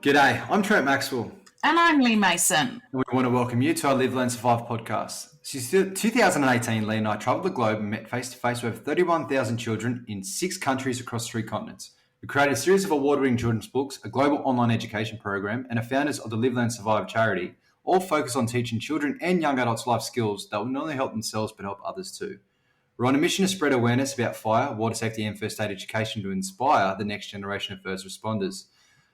G'day, I'm Trent Maxwell, And I'm Lee Mason. and we want to welcome you to our Live, Learn, Survive podcast. Since 2018, Lee and I travelled the globe and met face-to-face with over 31,000 children in 6 countries across 3 continents. We created a series of award-winning children's books, a global online education program, and are founders of the Live, Learn, Survive charity, all focused on teaching children and young adults life skills that will not only help themselves but help others too. We're on a mission to spread awareness about fire, water safety and first aid education to inspire the next generation of first responders.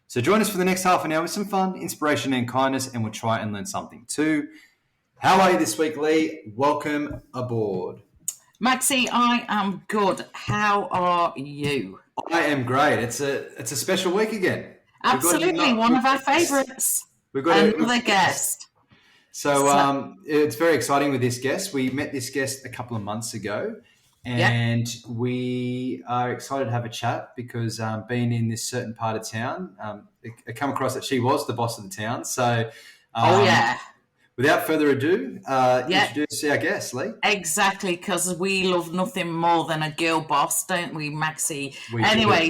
So join us for the next half an hour with some fun, inspiration and kindness, and we'll try and learn something too. How are you this week, Lee? Welcome aboard. Maxi, I am good. How are you? I am great. It's a special week again. Absolutely, one of our favourites. We've got another guest. So it's very exciting with this guest. We met this guest a couple of months ago. And we are excited to have a chat because being in this certain part of town, I come across that she was the boss of the town. So, without further ado, introduce our guest, Lee. Exactly, because we love nothing more than a girl boss, don't we, Maxi?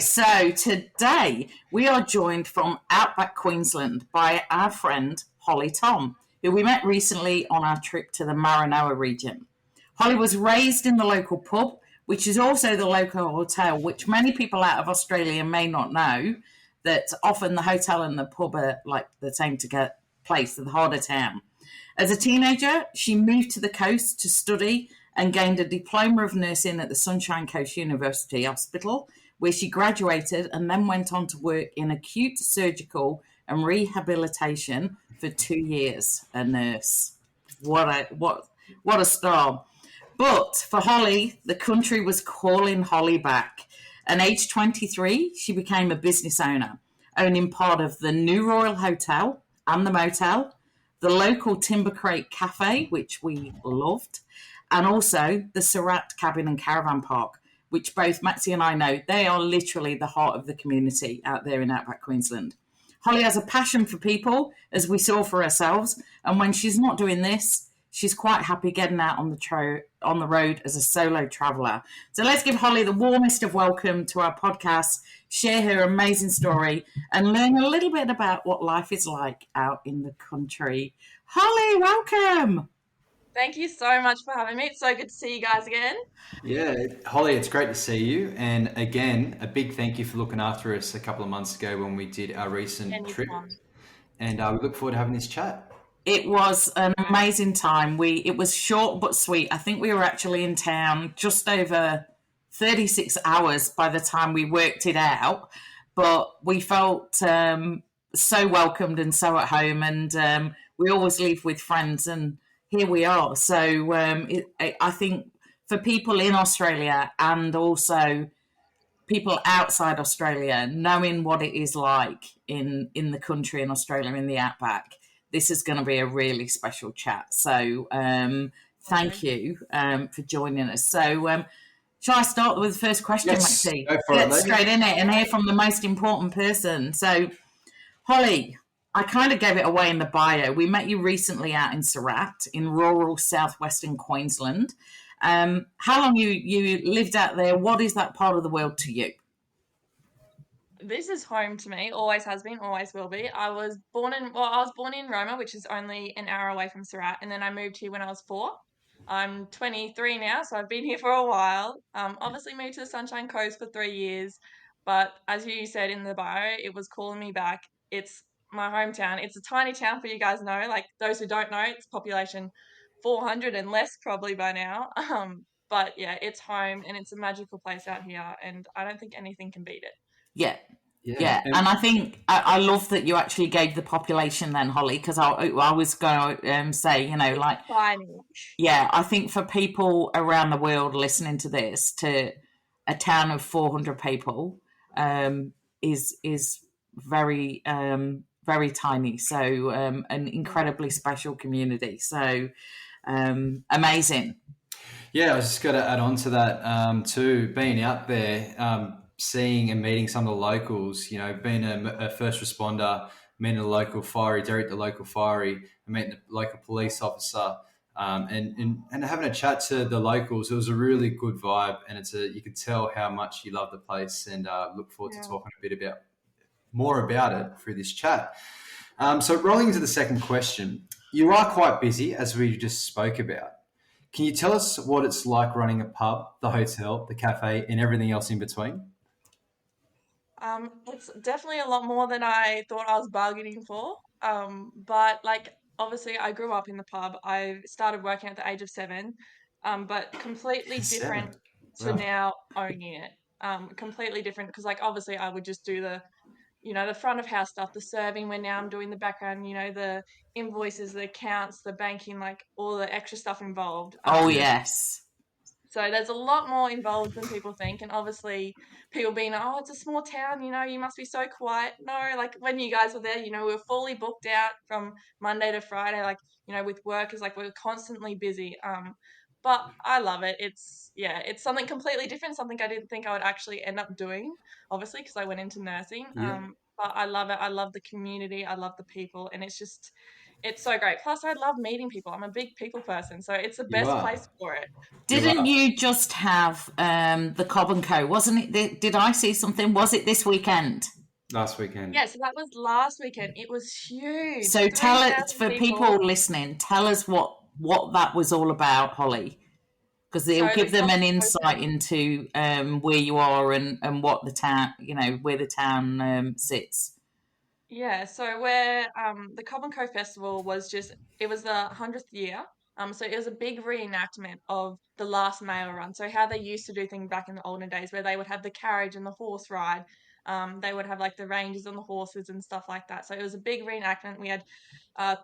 So today we are joined from Outback Queensland by our friend Holly Thom, who we met recently on our trip to the Maranoa region. Holly was raised in the local pub, which is also the local hotel, which many people out of Australia may not know, that often the hotel and the pub are like the same place, the heart of town. As a teenager, she moved to the coast to study and gained a Diploma of Nursing at the Sunshine Coast University Hospital, where she graduated and then went on to work in Acute Surgical and Rehabilitation for 2 years, a nurse. What a star. But for Holly, the country was calling Holly back. At age 23, she became a business owner, owning part of the New Royal Hotel and the motel, the local Timber Crate Café, which we loved, and also the Surat cabin and caravan park, which both Maxi and I know, they are literally the heart of the community out there in Outback Queensland. Holly has a passion for people, as we saw for ourselves, and when she's not doing this, she's quite happy getting out on the road as a solo traveller. So let's give Holly the warmest of welcome to our podcast, share her amazing story, and learn a little bit about what life is like out in the country. Holly, welcome. Thank you so much for having me. It's so good to see you guys again. Yeah, Holly, it's great to see you. And again, a big thank you for looking after us a couple of months ago when we did our recent trip. And we look forward to having this chat. It was an amazing time. It was short but sweet. I think we were actually in town just over 36 hours by the time we worked it out. But we felt so welcomed and so at home. And we always leave with friends. And here we are. So I think for people in Australia and also people outside Australia, knowing what it is like in the country in Australia, in the Outback, this is going to be a really special chat. So thank you for joining us. So shall I start with the first question, Maxi? Go for it, straight in it and hear from the most important person. So, Holly, I kind of gave it away in the bio. We met you recently out in Surat in rural southwestern Queensland. How long you lived out there? What is that part of the world to you? This is home to me, always has been, always will be. I was born in Roma, which is only an hour away from Surat, and then I moved here when I was 4. I'm 23 now, so I've been here for a while. Obviously moved to the Sunshine Coast for 3 years, but as you said in the bio, it was calling me back. It's my hometown. It's a tiny town for you guys know. Like those who don't know, it's population 400 and less probably by now. But yeah, it's home and it's a magical place out here, and I don't think anything can beat it. Yeah. And I think I love that you actually gave the population then, Holly, because I was going to say, like, tiny. Yeah, I think for people around the world listening to this, to a town of 400 people is very, very tiny. So an incredibly special community. So amazing. Yeah, I was just going to add on to that too, being out there, seeing and meeting some of the locals, being a first responder, meeting the local fiery, Derek, the local fiery, meeting the local police officer, and having a chat to the locals. It was a really good vibe, and you could tell how much you love the place, and look forward to talking a bit about more about it through this chat. So rolling into the second question, you are quite busy, as we just spoke about. Can you tell us what it's like running a pub, the hotel, the cafe, and everything else in between? It's definitely a lot more than I thought I was bargaining for. But like obviously I grew up in the pub. I started working at the age of 7, but completely different 7. to Wow. now owning it. Completely different because like obviously I would just do the front of house stuff, the serving, where now I'm doing the background, the invoices, the accounts, the banking, like all the extra stuff involved. Oh, Yeah. yes. So there's a lot more involved than people think. And obviously people being, oh, it's a small town, you must be so quiet. No, like when you guys were there, we were fully booked out from Monday to Friday, like, with work is like we were constantly busy. But I love it. It's something completely different, something I didn't think I would actually end up doing, obviously, because I went into nursing. Yeah. But I love it. I love the community. I love the people. And it's so great. Plus, I love meeting people. I'm a big people person. So it's the You best are. place for it. You Didn't are. you just have the Cobb and Co? Wasn't it? Did I see something? Was it this weekend? Last weekend. Yeah, so that was last weekend. It was huge. So tell it 3,000 for people people. listening. Tell us what that was all about, Holly, because it'll So the give them Cobb an and Co insight into where you are and what the town, where the town sits. Yeah, so where the Cobb and Co Festival it was the 100th year. So it was a big reenactment of the last mail run. So how they used to do things back in the olden days, where they would have the carriage and the horse ride. They would have like the rangers on the horses and stuff like that. So it was a big reenactment. We had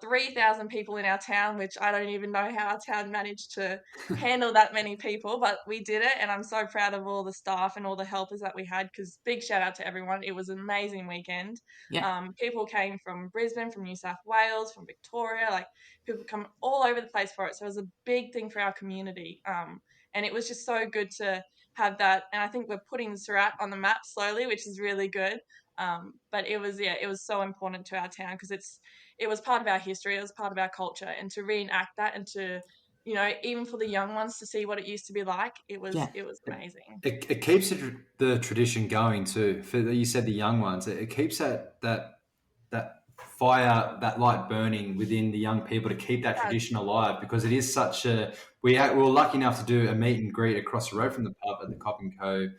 3,000 people in our town, which I don't even know how our town managed to handle that many people, but we did it. And I'm so proud of all the staff and all the helpers that we had, because big shout out to everyone. It was an amazing weekend. Yeah, People came from Brisbane, from New South Wales, from Victoria, like people come all over the place for it. So it was a big thing for our community. And it was just so good to have that. And I think we're putting Surat on the map slowly, which is really good. But it was so important to our town because it was part of our history, it was part of our culture, and to reenact that and to, even for the young ones to see what it used to be like, it was yeah, amazing. It keeps the tradition going too. For you said the young ones, it keeps that fire, that light burning within the young people to keep that Yeah, tradition alive, because it is such a. We were lucky enough to do a meet and greet across the road from the pub at the Cobb and Co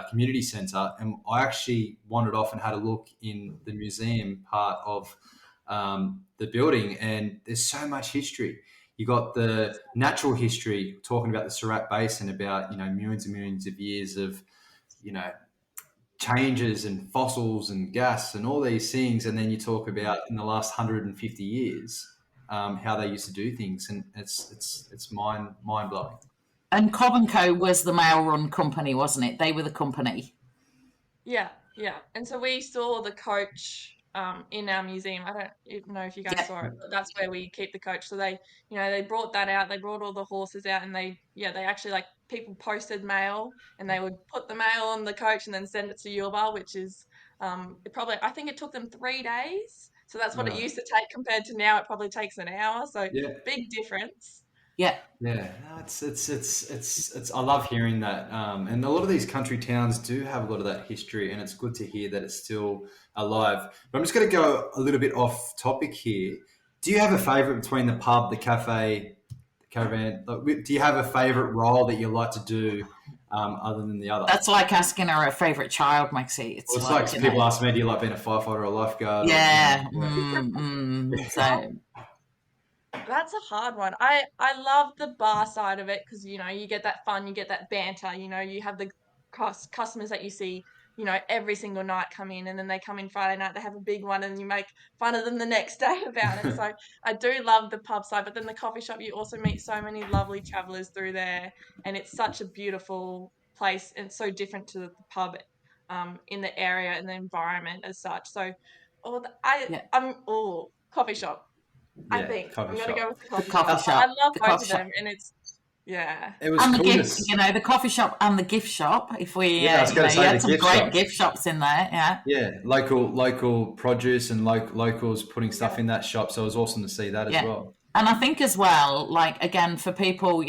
community centre, and I actually wandered off and had a look in the museum part of the building, and there's so much history. You got the natural history talking about the Surat Basin, about millions and millions of years of you know changes and fossils and gas and all these things, and then you talk about in the last 150 years how they used to do things, and it's mind blowing. and Cobb and Co was the mail-run company, wasn't it? They were the company. yeah, yeah. And so we saw the coach in our museum. I don't even know if you guys Yeah, saw it, but that's where we keep the coach. So they brought that out. They brought all the horses out, and they actually, like, people posted mail, and they would put the mail on the coach and then send it to Yulba, which is I think it took them 3 days. So that's what it Wow. used to take compared to now. It probably takes an hour. So Yeah. big difference. yeah. Yeah, no, it's. I love hearing that, and a lot of these country towns do have a lot of that history, and it's good to hear that it's still alive. But I'm just going to go a little bit off topic here. Do you have a favourite between the pub, the cafe, the caravan? Like, do you have a favourite role that you like to do, other than the other? That's like asking her favourite child, Maxi. Well, It's it's like, like people ask me, do you like being a firefighter or a lifeguard? yeah. Well, So that's a hard one. I love the bar side of it because you get that fun, you get that banter. You have the customers that you see every single night come in, and then they come in Friday night. They have a big one, and you make fun of them the next day about it. So I do love the pub side, but then the coffee shop, you also meet so many lovely travellers through there, and it's such a beautiful place and so different to the pub in the area and the environment as such. So, yeah, coffee shop. I Yeah, think I'm coffee gonna go shop. with the the coffee coffee shop. I shop, love the both coffee of shop, them, and yeah, It was and the cool to. gift. The coffee shop and the gift shop. If we, Yeah, I was going to you say had the some gift great shop. gift shops in there. Yeah. Yeah, local produce and locals putting stuff yeah, in that shop. So it was awesome to see that as Yeah. well. And I think as well, like, again, for people,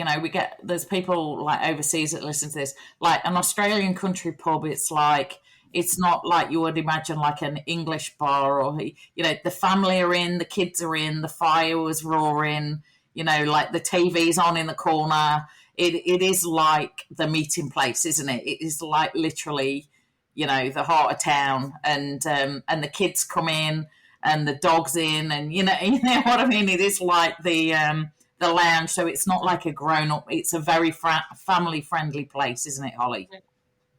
there's people like overseas that listen to this, like an Australian country pub. It's like, It's not like you would imagine like an English bar, or, you know, the family are in, the kids are in, the fire was roaring, you know, like the TV's on in the corner. It is like the meeting place, isn't it? It is like literally, you know, the heart of town, and the kids come in and the dog's in, and you know what I mean. It is like the lounge, so it's not like a grown up. It's a very family friendly place, isn't it, Holly?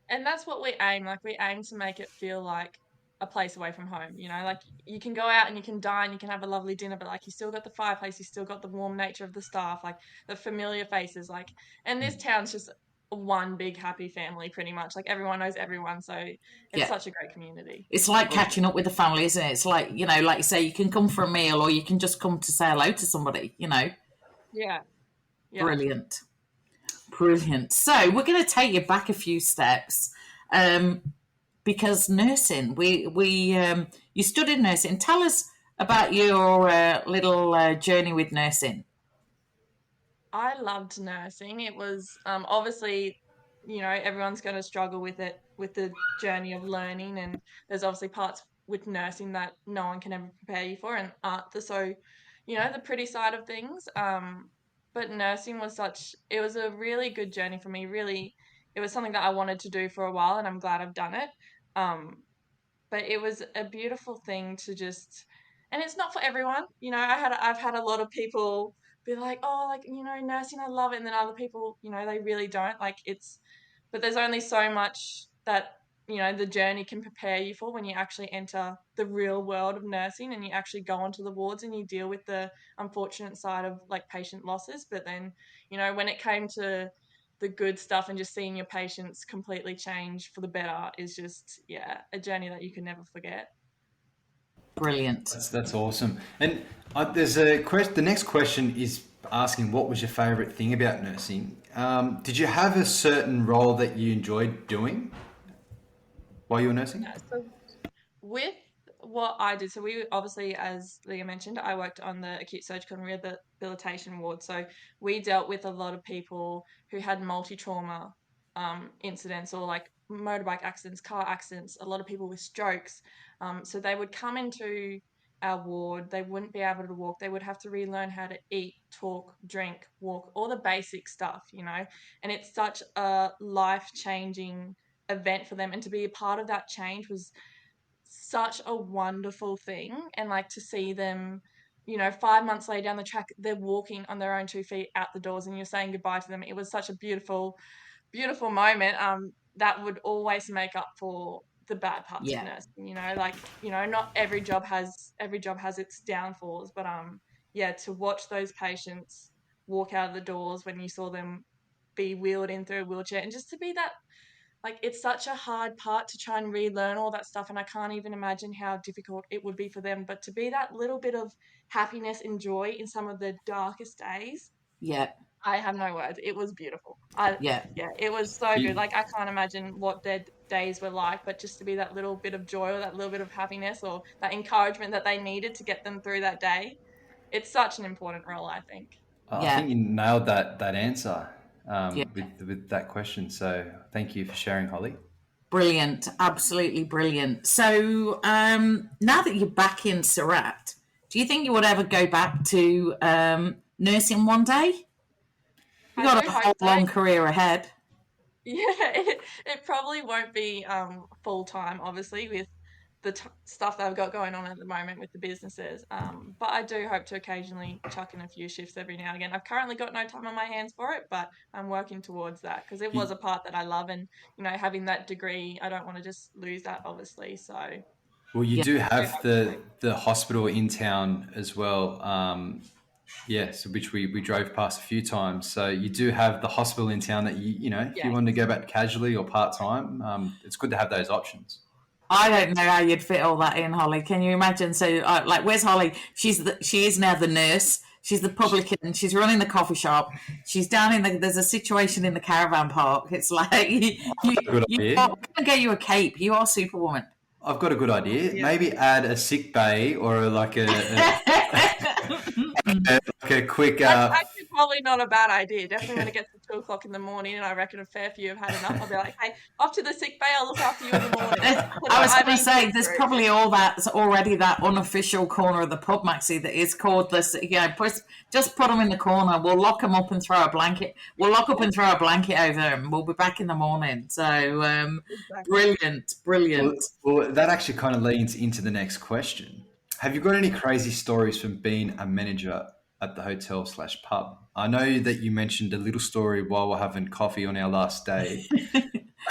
And that's what we aim. Like we aim to make it feel like a place away from home. You know, like you can go out and you can dine, you can have a lovely dinner, but like you still got the fireplace, you still got the warm nature of the staff, like the familiar faces. Like, and this town's just one big happy family, pretty much. Like everyone knows everyone, so it's Yeah. such a great community. It's like catching up with the family, isn't it? It's like, you know, like you say, you can come for a meal, or you can just come to say hello to somebody, you know. Yeah, yeah. Brilliant. Brilliant. So we're going to take you back a few steps, because nursing, you studied nursing. Tell us about your little journey with nursing. I loved nursing. It was obviously, you know, everyone's going to struggle with it, with the journey of learning, and there's obviously parts with nursing that no one can ever prepare you for, and aren't so, you know, the pretty side of things. But nursing was it was a really good journey for me. Really, it was something that I wanted to do for a while, and I'm glad I've done it. But it was a beautiful thing to just, and it's not for everyone. You know, I've had a lot of people be like, oh, like, you know, nursing, I love it. And then other people, you know, they really don't. Like but there's only so much that, you know, the journey can prepare you for when you actually enter the real world of nursing and you actually go onto the wards and you deal with the unfortunate side of like patient losses. But then, you know, when it came to the good stuff and just seeing your patients completely change for the better is just, yeah, a journey that you can never forget. Brilliant. That's awesome. And there's a question. The next question is asking, what was your favourite thing about nursing? Did you have a certain role that you enjoyed doing while you were nursing? Yeah, so with what I did, so we obviously, as Leah mentioned, I worked on the acute surgical and rehabilitation ward. So we dealt with a lot of people who had multi-trauma incidents, or like motorbike accidents, car accidents, a lot of people with strokes. So they would come into our ward, they wouldn't be able to walk, they would have to relearn how to eat, talk, drink, walk, all the basic stuff, you know. And it's such a life-changing event for them, and to be a part of that change was such a wonderful thing. And like to see them, you know, 5 months later down the track, they're walking on their own 2 feet out the doors and you're saying goodbye to them. It was such a beautiful moment. That would always make up for the bad parts of Yeah. nursing. You know, like, you know, not every job has its downfalls, but yeah, to watch those patients walk out of the doors when you saw them be wheeled in through a wheelchair, and just to be that, like, it's such a hard part to try and relearn all that stuff, and I can't even imagine how difficult it would be for them, but to be that little bit of happiness and joy in some of the darkest days, Yeah. I have no words. It was beautiful. Yeah. Yeah, it was so good. Like, I can't imagine what their days were like, but just to be that little bit of joy or that little bit of happiness or that encouragement that they needed to get them through that day, it's such an important role, I think. I Yeah. think you nailed that answer Yeah. with that question. So thank you for sharing, Holly. Brilliant. Absolutely brilliant. So now that you're back in Surat, do you think you would ever go back to nursing one day? You I got do a hope whole so. long career ahead. Yeah, it probably won't be full time, obviously, with the stuff that I've got going on at the moment with the businesses. But I do hope to occasionally chuck in a few shifts every now and again. I've currently got no time on my hands for it, but I'm working towards that because it was a part that I love, and you know, having that degree, I don't want to just lose that, obviously. So Well, you Yeah. do have the hospital in town as well. Yes, which we drove past a few times. So you do have the hospital in town that you know, if you yes, wanted to go back casually or part time, it's good to have those options. I don't know how you'd fit all that in, Holly. Can you imagine? So, like, where's Holly? She is now the nurse. She's the publican. She's running the coffee shop. She's down in there's a situation in the caravan park. It's like Good idea. I'm gonna get you a cape. You are Superwoman. I've got a good idea. Yeah. Maybe add a sick bay or like a quick. I could probably not a bad idea. Definitely when it gets to 2 o'clock in the morning and I reckon a fair few have had enough, I'll be like, hey, off to the sick bay, I'll look after you in the morning. I was going to say, there's true. probably already that unofficial corner of the pub, Maxi, that is called this. Yeah, just put them in the corner. We'll lock them up and throw a blanket. We'll lock up and throw a blanket over them. We'll be back in the morning. So Exactly. brilliant. Well, that actually kind of leads into the next question. Have you got any crazy stories from being a manager at the hotel/pub? I know that you mentioned a little story while we're having coffee on our last day.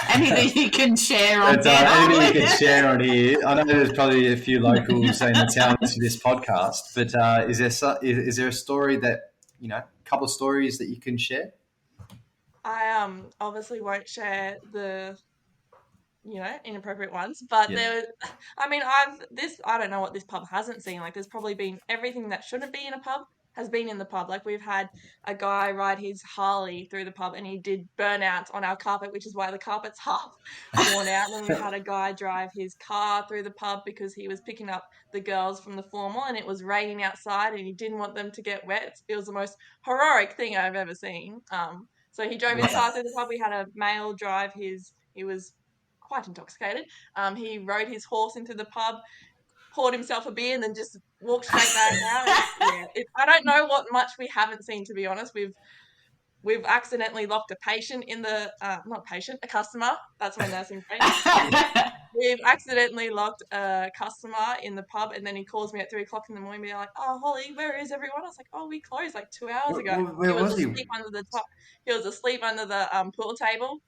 Anything you can share on But, anything you can share on here. I know there's probably a few locals in the town to this podcast, but is there a story that, a couple of stories that you can share? I obviously won't share the inappropriate ones, but Yeah. I don't know what this pub hasn't seen. Like, there's probably been everything that shouldn't be in a pub has been in the pub. Like, we've had a guy ride his Harley through the pub and he did burnouts on our carpet, which is why the carpet's half worn out. And then we've had a guy drive his car through the pub because he was picking up the girls from the formal and it was raining outside and he didn't want them to get wet. It was the most heroic thing I've ever seen. So he drove his car through the pub. We had a male drive he was quite intoxicated. He rode his horse into the pub, poured himself a beer, and then just walked straight back out. I don't know what much we haven't seen, to be honest. We've accidentally locked a patient in the a customer. That's my nursing friend. We've accidentally locked a customer in the pub, and then he calls me at 3 o'clock in the morning, being like, "Oh, Holly, where is everyone?" I was like, "Oh, we closed like 2 hours ago." Where was he? Asleep under the top. He was asleep under the pool table.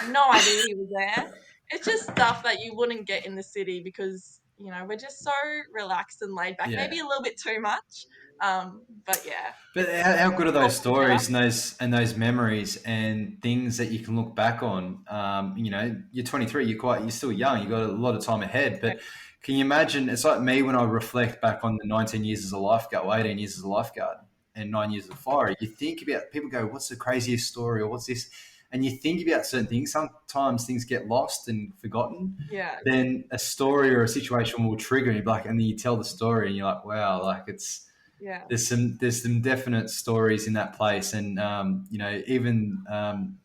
No idea he was there. It's just stuff that you wouldn't get in the city because we're just so relaxed and laid back. Yeah. Maybe a little bit too much. But yeah. But how good are those stories and those memories and things that you can look back on? You're 23, you're still young, you've got a lot of time ahead. But can you imagine? It's like me when I reflect back on the 19 years as a lifeguard, or 18 years as a lifeguard, and 9 years as a fire. You think about, people go, "What's the craziest story?" or "What's this?" And you think about certain things. Sometimes things get lost and forgotten. Yeah. Then a story or a situation will trigger, and and then you tell the story, and you're like, "Wow!" Like it's. Yeah. There's some definite stories in that place, and even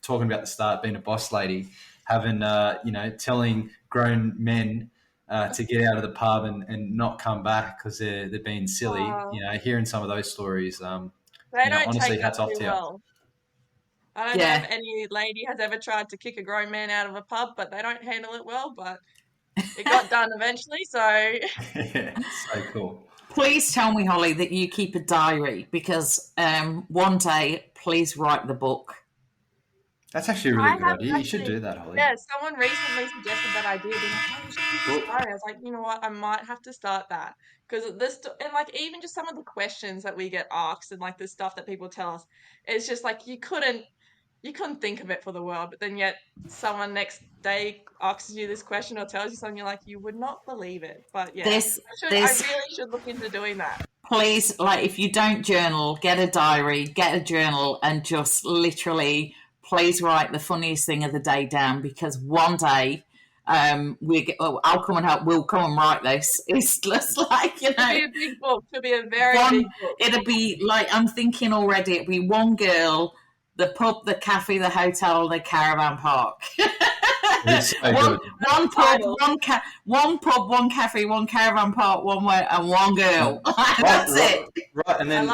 talking about the start, being a boss lady, having telling grown men to get out of the pub and not come back because they're being silly. Hearing some of those stories, they don't honestly, take hats that off too to you. well. I don't know if any lady has ever tried to kick a grown man out of a pub, but they don't handle it well. But it got done eventually, so Yeah, so cool. Please tell me, Holly, that you keep a diary because one day, please write the book. That's actually a really good idea. You should do that, Holly. Yeah, someone recently suggested that idea. Being like, "Oh, you should keep a diary." I was like, you know what? I might have to start that because even just some of the questions that we get asked and like the stuff that people tell us, it's just like you couldn't think of it for the world, but then yet someone next day asks you this question or tells you something, you're like, you would not believe it. But yeah, I really should look into doing that. Please, if you don't journal, get a diary, get a journal, and just literally, please write the funniest thing of the day down because one day I'll come and help. We'll come and write this. It's just like, It'll be a big book. It'll be a very big book. It'll be like, I'm thinking already, it'll be one girl, the pub, the cafe, the hotel, the caravan park. One pub, one cafe, one caravan park, one way, and one girl. That's it. Right, and then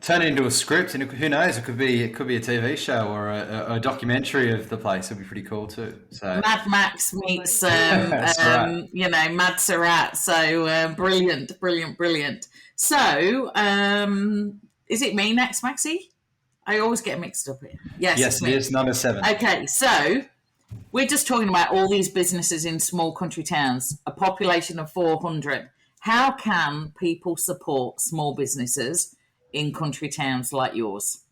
turn it into a script, and who knows? It could be a TV show or a documentary of the place. It'd be pretty cool too. So Mad Max meets Mad Surat. So brilliant. So is it me next, Maxi? I always get mixed up here. Yes, it is number 7. Okay, so we're just talking about all these businesses in small country towns, a population of 400. How can people support small businesses in country towns like yours?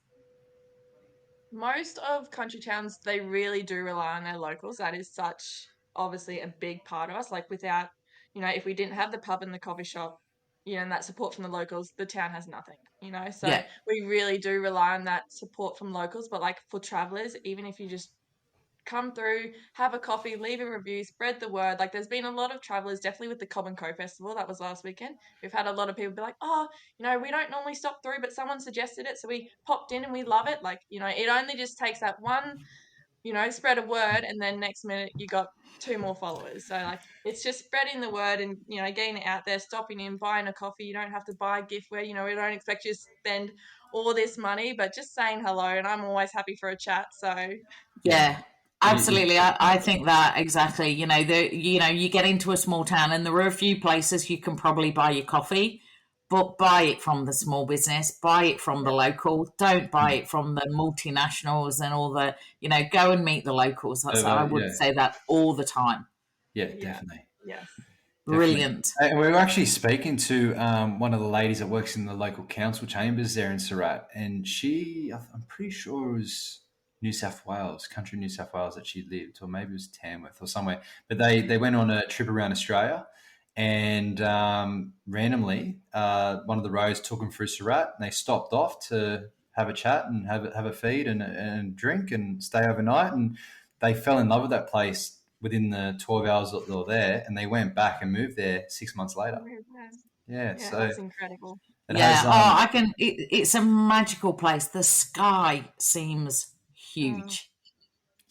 Most of country towns, they really do rely on their locals. That is obviously a big part of us. Like without, if we didn't have the pub and the coffee shop, and that support from the locals, the town has nothing, So we really do rely on that support from locals. But like for travellers, even if you just come through, have a coffee, leave a review, spread the word. Like there's been a lot of travellers, definitely with the Cobb and Co Festival, that was last weekend. We've had a lot of people be like, oh, we don't normally stop through, but someone suggested it, so we popped in and we love it. Like, it only just takes that one, spread a word, and then next minute you got 2 more followers. So like it's just spreading the word and getting it out there, stopping in, buying a coffee. You don't have to buy a giftware. We don't expect you to spend all this money, but just saying hello, and I'm always happy for a chat. So Yeah, You- absolutely. I think that exactly. You get into a small town and there are a few places you can probably buy your coffee, but buy it from the small business, buy it from the local. Don't buy it from the multinationals and all the, go and meet the locals. I would yeah, say that all the time. yeah, yeah, definitely. yes. Definitely. Brilliant. And we were actually speaking to one of the ladies that works in the local council chambers there in Surat, and I'm pretty sure it was New South Wales, country New South Wales that she lived, or maybe it was Tamworth or somewhere. But they went on a trip around Australia, and randomly, one of the roads took them through Surat, and they stopped off to have a chat and have a feed and drink and stay overnight, and they fell in love with that place within the 12 hours that they were there, and they went back and moved there 6 months later. Yeah, Yeah, so that's incredible. it Yeah. has Oh, I can. It's a magical place. The sky seems Mm. huge.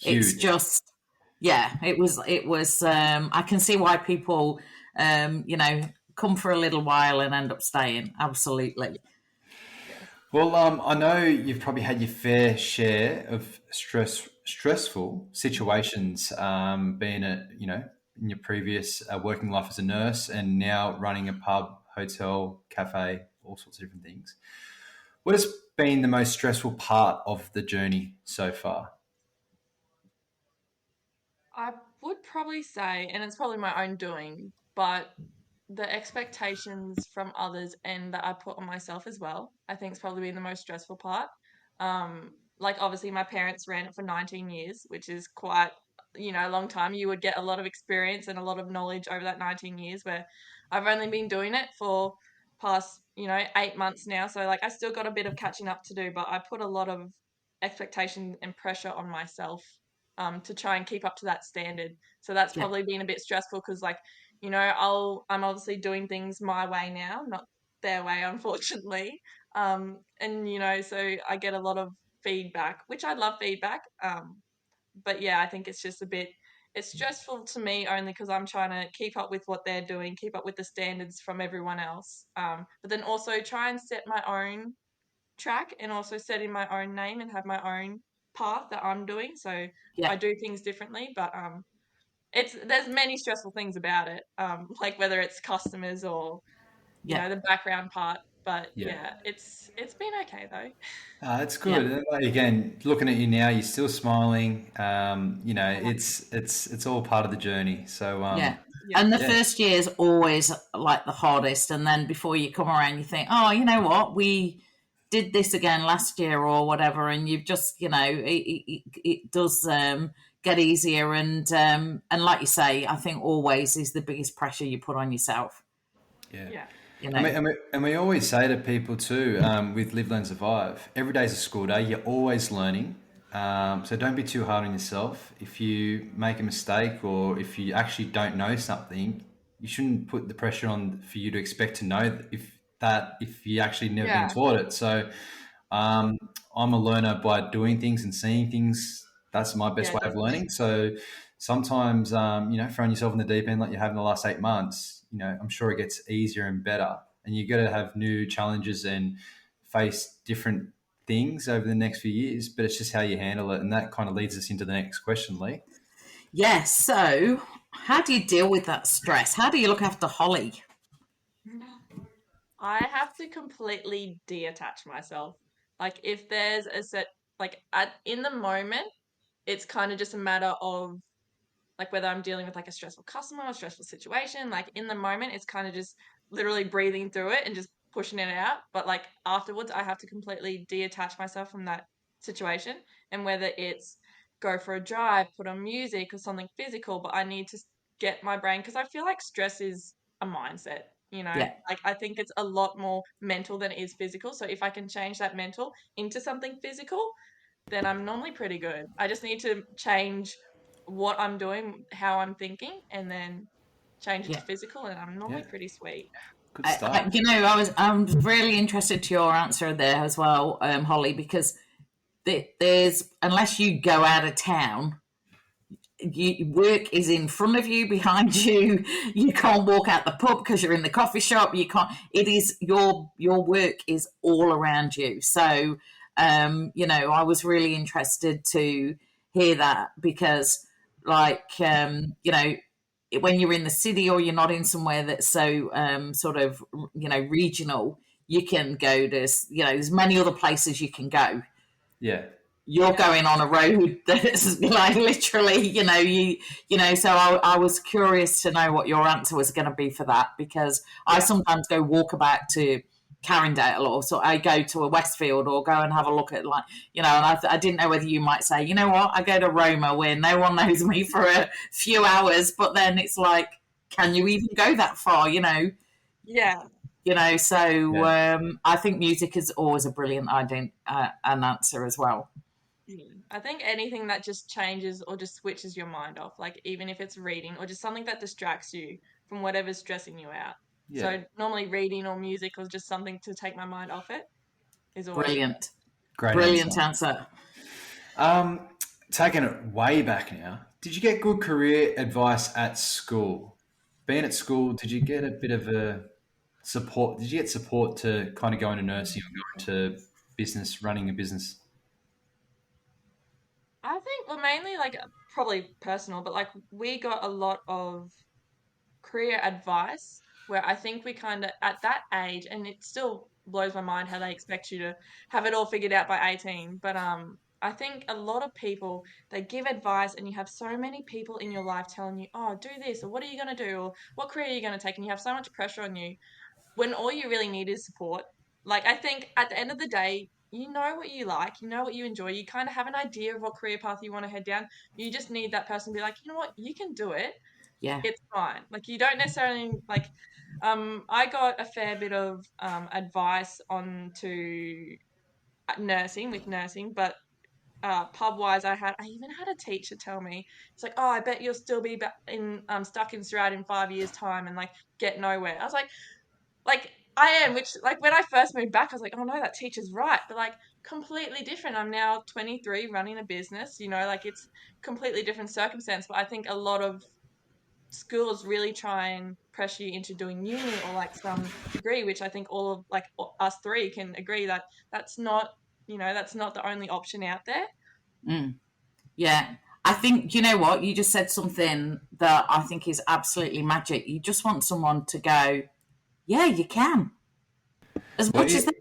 It's huge. just, yeah, it was I can see why people come for a little while and end up staying. Absolutely. Yes. Well, I know you've probably had your fair share of stressful situations, being in your previous working life as a nurse, and now running a pub, hotel, cafe, all sorts of different things. What has been the most stressful part of the journey so far? I would probably say, and it's probably my own doing, but the expectations from others and that I put on myself as well, I think it's probably been the most stressful part. Like obviously my parents ran it for 19 years, which is quite, a long time. You would get a lot of experience and a lot of knowledge over that 19 years where I've only been doing it for past, 8 months now. So like I still got a bit of catching up to do, but I put a lot of expectation and pressure on myself to try and keep up to that standard. So that's Yeah. probably been a bit stressful because like I'm obviously doing things my way now, not their way, unfortunately. And so I get a lot of feedback, which I love feedback. But yeah, I think it's just it's stressful to me only because I'm trying to keep up with what they're doing, keep up with the standards from everyone else. But then also try and set my own track and also set in my own name and have my own path that I'm doing. So Yeah. I do things differently, but there's many stressful things about it, like whether it's customers or Yeah. the background part. But Yeah. yeah, it's been okay though. It's Yeah. good. And, like, again, looking at you now, you're still smiling. Yeah, It's all part of the journey. So Yeah. yeah, And the yeah, first year is always like the hardest. And then before you come around, you think, oh, you know what? We did this again last year or whatever. And you've just, it does get easier. And like you say, I think always is the biggest pressure you put on yourself, yeah. yeah, you And know? we always say to people too, with Live, Learn, Survive, every day's a school day. You're always learning. So don't be too hard on yourself. If you make a mistake or if you actually don't know something, you shouldn't put the pressure on for you to expect to know if you actually never been yeah, taught it. So um, I'm a learner by doing things and seeing things. That's my best yeah, way of definitely. learning. So sometimes, throwing yourself in the deep end like you have in the last 8 months, I'm sure it gets easier and better. And you got to have new challenges and face different things over the next few years. But it's just how you handle it, and that kind of leads us into the next question, Lee. Yeah. So how do you deal with that stress? How do you look after Holly? I have to completely detach myself. Like if there's a set, like in the moment, it's kind of just a matter of like whether I'm dealing with like a stressful customer or stressful situation. Like in the moment, it's kind of just literally breathing through it and just pushing it out. But like afterwards, I have to completely detach myself from that situation. And whether it's go for a drive, put on music or something physical, but I need to get my brain because I feel like stress is a mindset. Yeah. Like I think it's a lot more mental than it is physical. So if I can change that mental into something physical, then I'm normally pretty good. I just need to change what I'm doing, how I'm thinking, and then change it to physical, and I'm normally pretty sweet. Good stuff. I'm really interested to your answer there as well, Holly, because there's, unless you go out of town, work is in front of you, behind you. You can't walk out the pub because you're in the coffee shop. You can't. It is your work is all around you. So, I was really interested to hear that because, like, when you're in the city or you're not in somewhere that's so sort of regional, you can go to there's many other places you can go. Yeah. You're going on a road that's like literally, so I was curious to know what your answer was going to be for that, because I sometimes go walkabout to Carindale, or so I go to a Westfield or go and have a look at and I didn't know whether you might say, you know what, I go to Roma where no one knows me for a few hours, but then it's like, can you even go that far, Yeah. I think music is always a brilliant an answer as well. I think anything that just changes or just switches your mind off, like even if it's reading or just something that distracts you from whatever's stressing you out. Yeah. So normally reading or music or just something to take my mind off it is always brilliant. Great Brilliant answer. Taking it way back now, did you get good career advice at school? Being at school, did you get a bit of a support? Did you get support to kind of go into nursing or go into business, running a business? I think, well, mainly like probably personal, but like we got a lot of career advice where I think we kind of at that age, and it still blows my mind how they expect you to have it all figured out by 18. But I think a lot of people, they give advice, and you have so many people in your life telling you, oh, do this, or what are you going to do, or what career are you going to take, and you have so much pressure on you when all you really need is support. Like, I think at the end of the day, you know what you like, you know what you enjoy, you kind of have an idea of what career path you want to head down. You just need that person to be like, you know what, you can do it. Yeah. It's fine. Like, you don't necessarily like. I got a fair bit of advice on to nursing, but pub wise, I even had a teacher tell me, it's like, oh, I bet you'll still be stuck in Surat in 5 years' time and like get nowhere. I was like I am, which like when I first moved back, I was like, oh no, that teacher's right, but like completely different. I'm now 23, running a business. Like it's completely different circumstance. But I think a lot of schools really try and pressure you into doing uni or like some degree, which I think all of like us three can agree that that's not the only option out there. Yeah. I think, you know what, you just said something that I think is absolutely magic. You just want someone to go, yeah, you can. As much as that.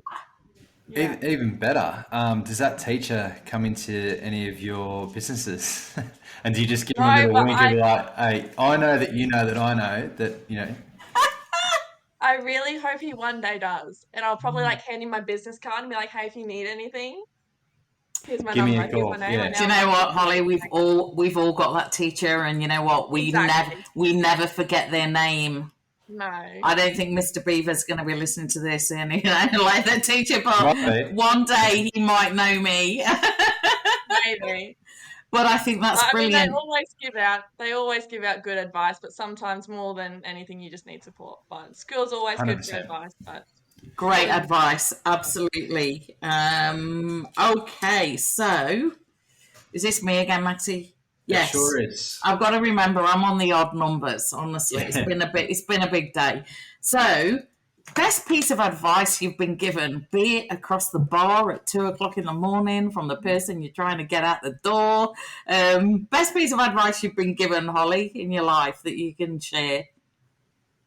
Yeah. Even better, does that teacher come into any of your businesses? And do you just give them a No, little but wink and be like, hey, I know that you know that I know that. I really hope he one day does. And I'll probably like hand him my business card and be like, hey, if you need anything, here's my Give me number, a here's my call. name. Yeah. Do you know what, Holly? We've all got that teacher, and you know what? Exactly. We never forget their name. No. I don't think Mr. Beaver's going to be listening to this, and like the teacher, but Right. one day he might know me. Maybe. But I think that's brilliant. They always give out good advice, but sometimes more than anything, you just need support. But school's always good for 100%. advice. But Great advice, absolutely. Okay, so is this me again, Maxi? Yes, It sure is. I've got to remember I'm on the odd numbers. Honestly, it's been a big day. So, best piece of advice you've been given, be it across the bar at 2:00 in the morning from the person you're trying to get out the door. Best piece of advice you've been given, Holly, in your life that you can share.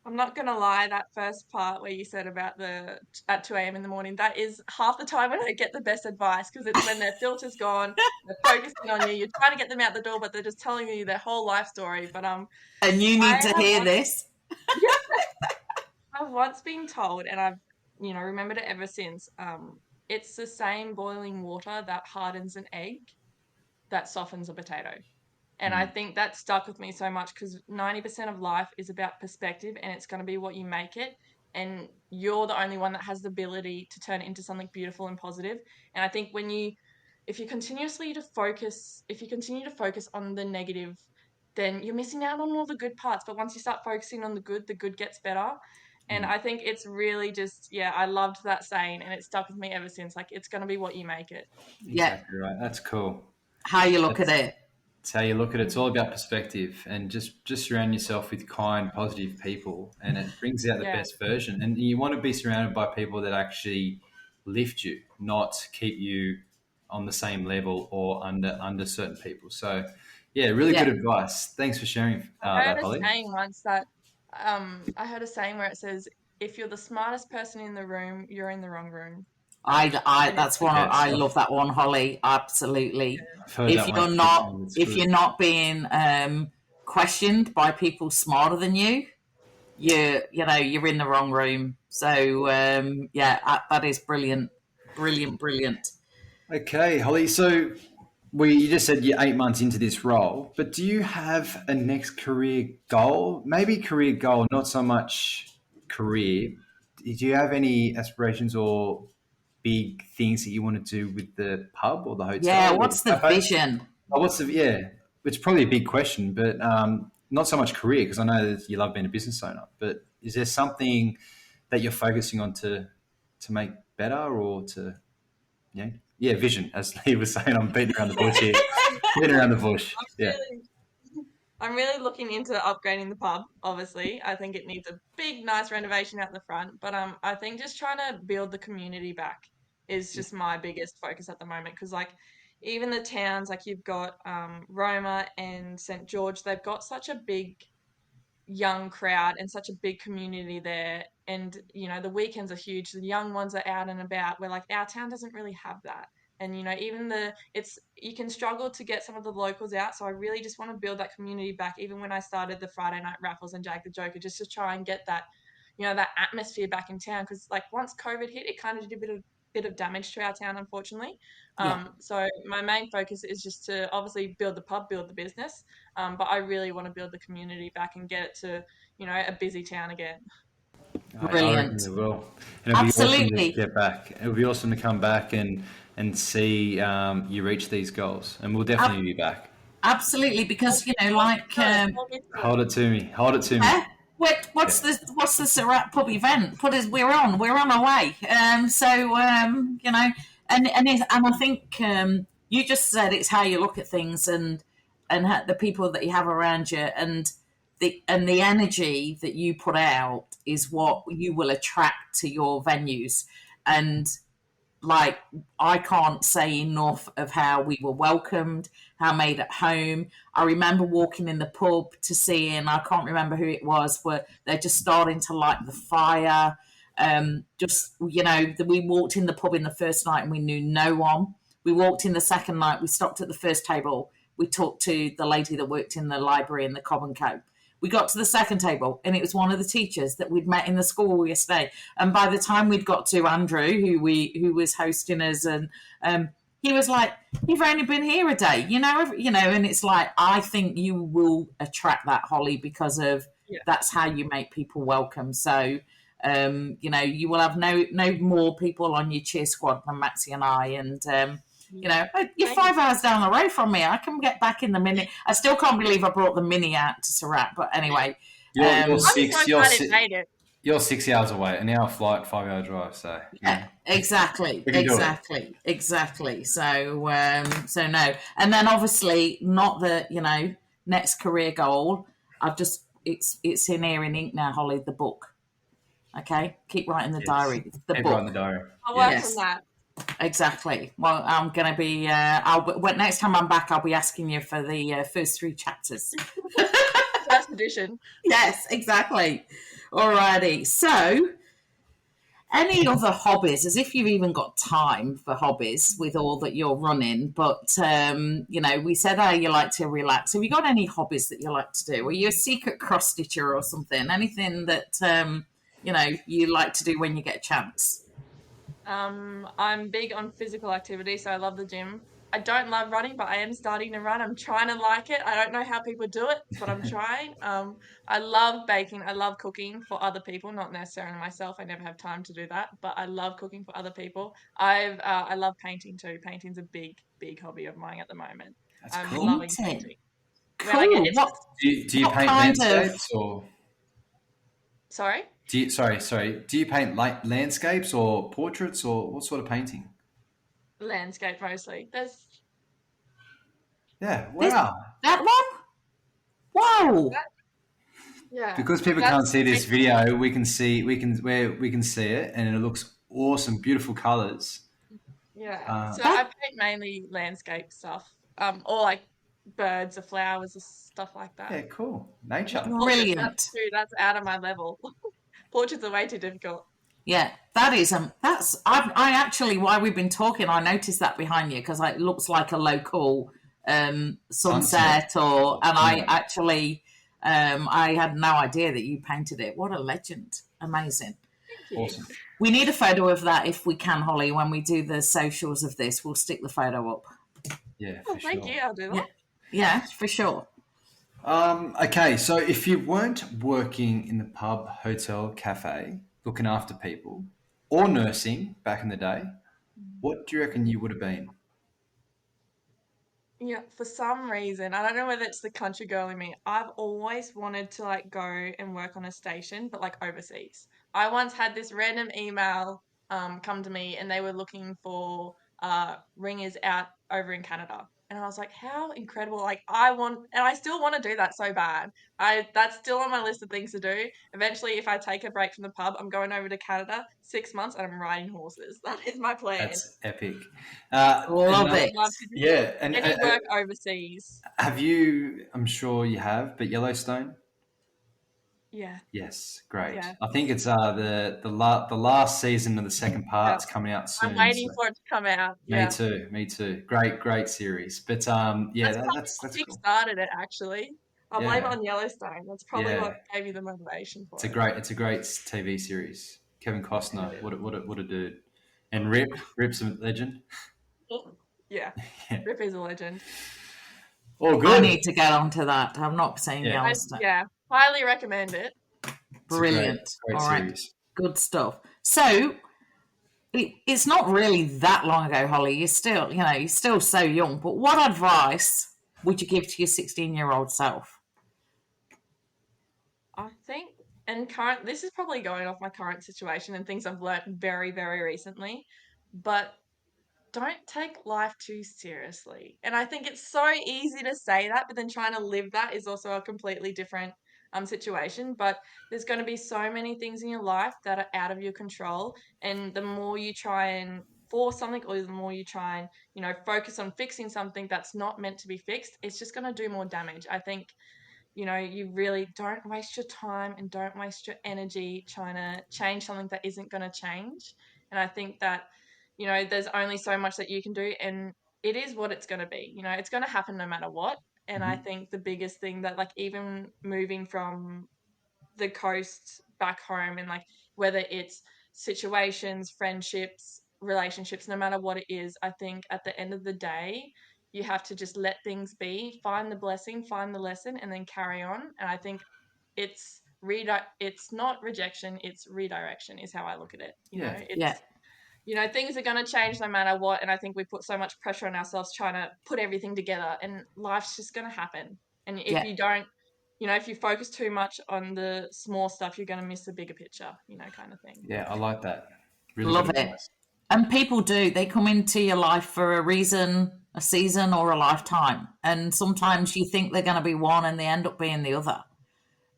I'm not gonna lie, that first part where you said about the at 2 a.m. in the morning, that is half the time when I get the best advice, because it's when their filter's gone, they're focusing on you, you're trying to get them out the door, but they're just telling you their whole life story. But and you need to hear this. I've once been told, and I've remembered it ever since. It's the same boiling water that hardens an egg that softens a potato. And I think that stuck with me so much, because 90% of life is about perspective, and it's going to be what you make it. And you're the only one that has the ability to turn it into something beautiful and positive. And I think when you if you continue to focus on the negative, then you're missing out on all the good parts. But once you start focusing on the good gets better. And I think it's really just, I loved that saying, and it stuck with me ever since. Like, it's going to be what you make it. Yeah. Exactly right. That's cool. How you look at it. It's how you look at it. It's all about perspective, and just surround yourself with kind, positive people, and it brings out the best version. And you want to be surrounded by people that actually lift you, not keep you on the same level or under certain people. So, really good advice. Thanks for sharing that, Holly. I heard a saying where it says, "If you're the smartest person in the room, you're in the wrong room." That's one. I love that one, Holly. Absolutely. If you're not being questioned by people smarter than you, you're in the wrong room. So that is brilliant. Okay, Holly. So you just said you're 8 months into this role, but do you have a next career goal? Maybe career goal, not so much career. Do you have any aspirations or big things that you want to do with the pub or the hotel? Yeah, what's the vision? It's probably a big question, but not so much career, because I know that you love being a business owner, but is there something that you're focusing on to make better, or to, vision, as Lee was saying? I'm beating around the bush here. I'm really looking into upgrading the pub, obviously. I think it needs a big, nice renovation out the front. But I think just trying to build the community back is just my biggest focus at the moment. Because, like, even the towns, like you've got Roma and St. George, they've got such a big young crowd and such a big community there. And, the weekends are huge. The young ones are out and about, where, like, our town doesn't really have that. And, even you can struggle to get some of the locals out. So I really just want to build that community back, even when I started the Friday night raffles and Jag the Joker, just to try and get that, that atmosphere back in town. Because, like, once COVID hit, it kind of did a bit of damage to our town, unfortunately. So my main focus is just to obviously build the pub, build the business. But I really want to build the community back and get it to, a busy town again. Brilliant. I will. And it'll be awesome to get back. It'll be awesome to come back and see you reach these goals, and we'll definitely be back. Absolutely, because hold it to me. What's the Surat pub event? We're on our way. And I think you just said it's how you look at things and the people that you have around you, and the energy that you put out is what you will attract to your venues. And like, I can't say enough of how we were welcomed, how made at home. I remember walking in the pub to see, and I can't remember who it was, where they're just starting to light the fire. We walked in the pub in the first night and we knew no one. We walked in the second night, we stopped at the first table. We talked to the lady that worked in the library in the Cobb and Co. We got to the second table, and it was one of the teachers that we'd met in the school yesterday. And by the time we'd got to Andrew, who was hosting us, and he was like, "You've only been here a day, And it's like, I think you will attract that, Holly, because of that's how you make people welcome. So, you will have no more people on your cheer squad than Maxi and I, and. You're 5 hours down the road from me. I can get back in the Mini. I still can't believe I brought the Mini out to Surat. But anyway, you're 6 hours away, an hour flight, 5 hour drive. So exactly. So no, and then obviously not the next career goal. It's in here in ink now, Holly. The book. Okay, keep writing the diary. The book. Writing the diary. I'll work on that. Exactly. Well, I'm going to be. Next time I'm back, I'll be asking you for the first 3 chapters. First edition. Yes, exactly. Alrighty. So, any other hobbies? As if you've even got time for hobbies with all that you're running. But we said how you like to relax. Have you got any hobbies that you like to do? Are you a secret cross stitcher or something? Anything that you like to do when you get a chance? I'm big on physical activity, so I love the gym. I don't love running, but I am starting to run. I'm trying to like it. I don't know how people do it, but I'm trying. I love baking. I love cooking for other people, not necessarily myself. I never have time to do that, but I love cooking for other people. I love painting too. Painting's a big hobby of mine at the moment. That's I'm cool. loving Painting. painting. When I get Cool. it's What just Do you what paint kind of landscapes or sorry. sorry? Do you paint landscapes or portraits or what sort of painting? Landscape mostly. There's Yeah, this wow. that one? Whoa. that, yeah. Because people can't That's see this video, we can see it, and it looks awesome, beautiful colors. yeah. Uh, So I That paint mainly landscape stuff. Or like birds or flowers or stuff like that. yeah, cool. Not Nature. portraits. brilliant. That's out of my level. Portraits are way too difficult. Yeah, that is that's I actually while we've been talking, I noticed that behind you because it looks like a local Sunset. sunset or and I Yeah, actually I had no idea that you painted it. What a legend. Amazing. Thank you. awesome. We need a photo of that if we can, Holly, when we do the socials of this. We'll stick the photo up. Yeah, Oh, for thank you. sure. I'll do Yeah. that. Yeah, for sure. Okay, so if you weren't working in the pub, hotel, cafe, looking after people, or nursing back in the day, what do you reckon you would have been? Yeah, for some reason, I don't know whether it's the country girl in me. I've always wanted to like go and work on a station, but like overseas. I once had this random email come to me and they were looking for ringers out over in Canada. And I was like, how incredible. Like I want and I still want to do that so bad. I that's still on my list of things to do. Eventually, if I take a break from the pub, I'm going over to Canada 6 months and I'm riding horses. That is my plan. That's epic. And Love I would it. love to do yeah, and any work overseas. have you? I'm sure you have, but Yellowstone. Yeah, Yes, great. yeah. I think it's the last season of the second Yeah. part's coming out I'm soon. waiting So. for it to come out. Me Yeah. too. Me too. Great series. But yeah, That's probably that's what cool. kick-started it, actually. I'll blame it Yeah, on Yellowstone. That's probably yeah. what gave me the motivation for it. It's a great TV series. Kevin It Costner, is. what a dude. And Rip's a legend. Yeah. Yeah. Rip is a legend. All I good. need to get onto that. I've not seen Yeah, Yellowstone. Yeah. Highly recommend it. it's a Brilliant. great All right. series. Good stuff. So it's not really that long ago, Holly. You're still so young. But what advice would you give to your 16-year-old self? I think, and this is probably going off my current situation and things I've learnt very, very recently, but don't take life too seriously. And I think it's so easy to say that, but then trying to live that is also a completely different situation. But there's going to be so many things in your life that are out of your control. And the more you try and force something, or the more you try and, focus on fixing something that's not meant to be fixed, it's just going to do more damage. I think you really don't waste your time and don't waste your energy trying to change something that isn't going to change. And I think that, there's only so much that you can do and it is what it's going to be. It's going to happen no matter what. And I Mhm. think the biggest thing that, like, even moving from the coast back home and like whether it's situations, friendships, relationships, no matter what it is, I think at the end of the day, you have to just let things be, find the blessing, find the lesson, and then carry on. And I think it's not rejection, it's redirection is how I look at it. Yeah, Yeah, Things are going to change no matter what. And I think we put so much pressure on ourselves trying to put everything together, and life's just going to happen. And if yeah, you don't, if you focus too much on the small stuff, you're going to miss the bigger picture, kind of thing. yeah. I like that. Really good love it. advice. And people do. They come into your life for a reason, a season, or a lifetime. And sometimes you think they're going to be one and they end up being the other.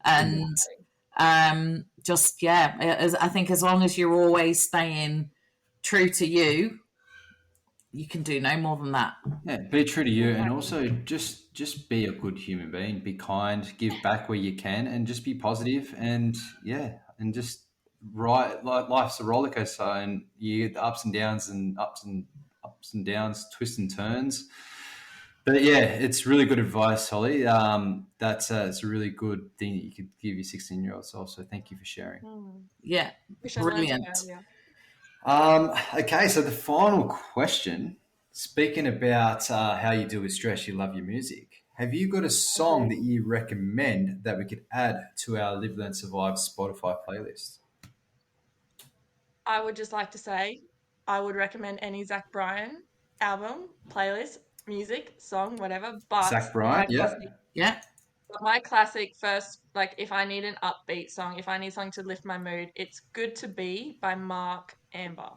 And I think as long as you're always staying true to you, you can do no more than that. Yeah, be true to you, and also just be a good human being. Be kind, give back where you can, and just be positive. And yeah, and just like life's a roller coaster, and you get the ups and downs, and ups and downs, twists and turns. But yeah, it's really good advice, Holly. That's it's a really good thing that you could give your 16-year-old self. So thank you for sharing. Yeah, Wish I learned it brilliant. earlier. Okay, so the final question. Speaking about how you deal with stress, you love your music. Have you got a song that you recommend that we could add to our Live, Learn, Survive Spotify playlist? I would just like to say I would recommend any Zach Bryan album, playlist, music, song, whatever. But Zach Bryan, yeah. Yeah. my classic first, like if I need an upbeat song, if I need something to lift my mood, it's Good to Be by Mark Amber.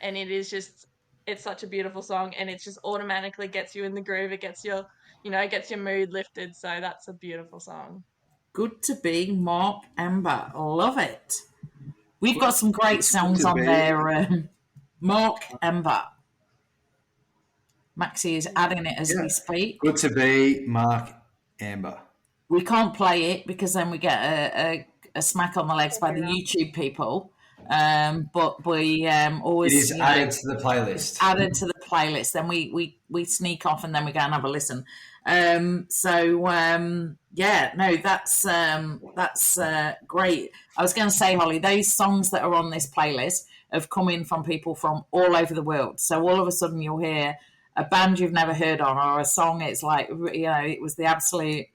And it is just, it's such a beautiful song, and it just automatically gets you in the groove. It gets your, gets your mood lifted. So that's a beautiful song. Good to Be, Mark Amber. Love it. We've got some great songs to on be. there. Mark Amber. Maxi is adding it as we speak. Good to Be, Mark Amber. We can't play it because then we get a smack on the legs by the YouTube people. But we always... It is added to the playlist. Added to the playlist. Then we sneak off and then we go and have a listen. That's great. I was going to say, Holly, those songs that are on this playlist have come in from people from all over the world. So all of a sudden you'll hear a band you've never heard on, or a song it's like, it was the absolute,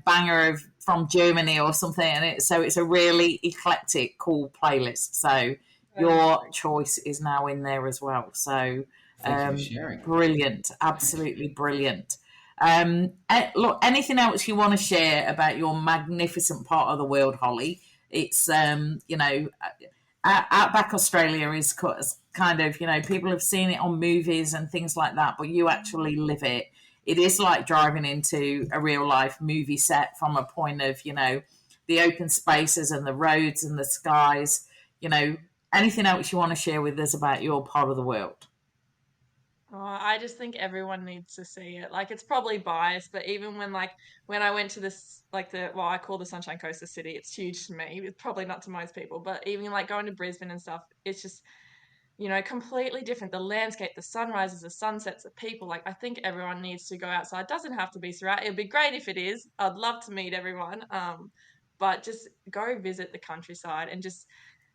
banger from Germany or something. And so it's a really eclectic, cool playlist. So your choice is now in there as well. So thank you for sharing. Brilliant. Absolutely brilliant. Look, anything else you want to share about your magnificent part of the world, Holly? It's, Outback Australia is kind of, people have seen it on movies and things like that, but you actually live it. It is like driving into a real life movie set from a point of, the open spaces and the roads and the skies. Anything else you want to share with us about your part of the world? Oh, I just think everyone needs to see it. Like, it's probably biased, but even when I went to this, I call the Sunshine Coast a city. It's huge to me. It's probably not to most people, but even like going to Brisbane and stuff, it's just, completely different. The landscape, the sunrises, the sunsets, the people. Like, I think everyone needs to go outside. It doesn't have to be Surat. It'd be great if it is. I'd love to meet everyone. But just go visit the countryside and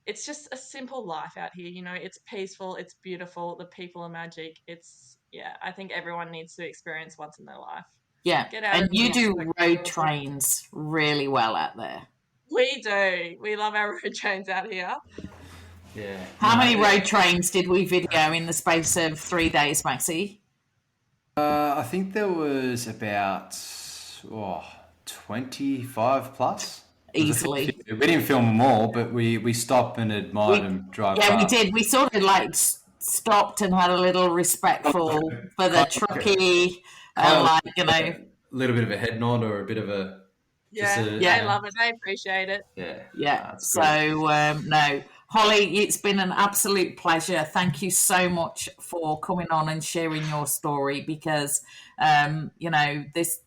it's just a simple life out here. It's peaceful, it's beautiful, the people are magic. I think everyone needs to experience once in their life. Yeah, and you do road trains really well out there. We do. We love our road trains out here. Yeah. How many road trains did we video in the space of 3 days, Maxi? I think there was about 25 plus. Easily. We didn't film them all, but we stopped and admired them drive past. We did. We sort of stopped and had a little respectful for the truckie. A little bit of a head nod or a bit of a... I love it. I appreciate it. Yeah. No. Holly, it's been an absolute pleasure. Thank you so much for coming on and sharing your story because, this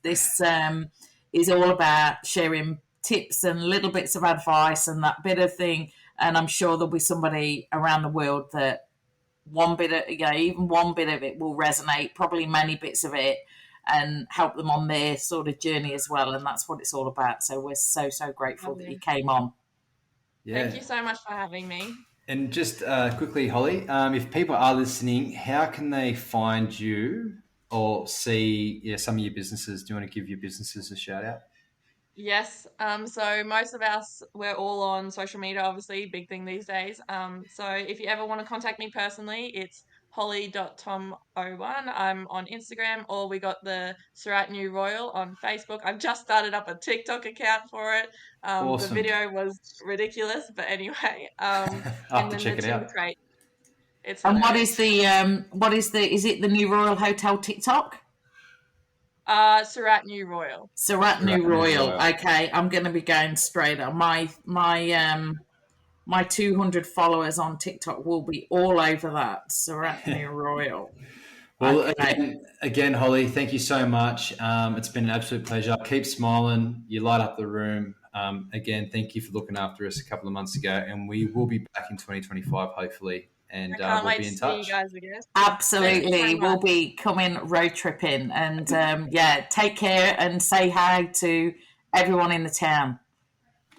is all about sharing tips and little bits of advice and that bit of thing. And I'm sure there'll be somebody around the world that even one bit of it will resonate, probably many bits of it, and help them on their sort of journey as well. And that's what it's all about. So we're so, so grateful that you came on. Yeah. Thank you so much for having me. And just quickly, Holly, if people are listening, how can they find you or see some of your businesses? Do you want to give your businesses a shout out? Yes. So most of us, we're all on social media, obviously, big thing these days. So if you ever want to contact me personally, it's holly.tom01. I'm on Instagram, or we got the Surat New Royal on Facebook. I've just started up a TikTok account for it. Awesome. The video was ridiculous, but anyway. I'll have to check it out. Crate. It's and is it the New Royal Hotel TikTok? Surat New Royal. Surat New Royal. Okay, I'm going to be going straight on. My 200 followers on TikTok will be all over that. Surat New Royal. Well, again, Holly, thank you so much. It's been an absolute pleasure. Keep smiling. You light up the room. Again, thank you for looking after us a couple of months ago, and we will be back in 2025, hopefully. And we'll be in touch. See you guys again. Absolutely. We'll be coming road tripping and take care and say hi to everyone in the town.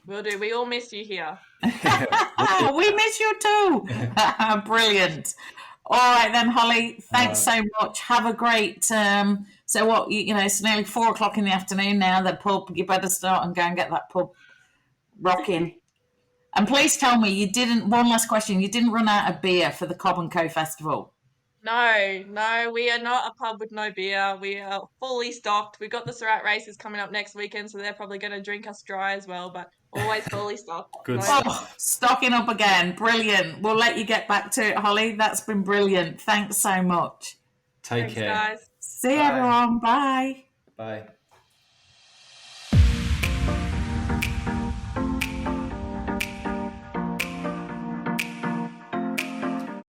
Will do. We all miss you here. We miss you too. Brilliant. All right then, Holly. Thanks so much. Have a great. So what? It's nearly 4:00 in the afternoon now. The pub. You better start and go and get that pub rocking. And please tell me you didn't. One last question. You didn't run out of beer for the Cobb and Co Festival. No, we are not a pub with no beer. We are fully stocked. We've got the Surat races coming up next weekend, so they're probably going to drink us dry as well, but always fully stocked. Good stuff. Stocking up again. Brilliant. We'll let you get back to it, Holly. That's been brilliant. Thanks so much. Take care. Guys. See you, everyone. Bye. Bye.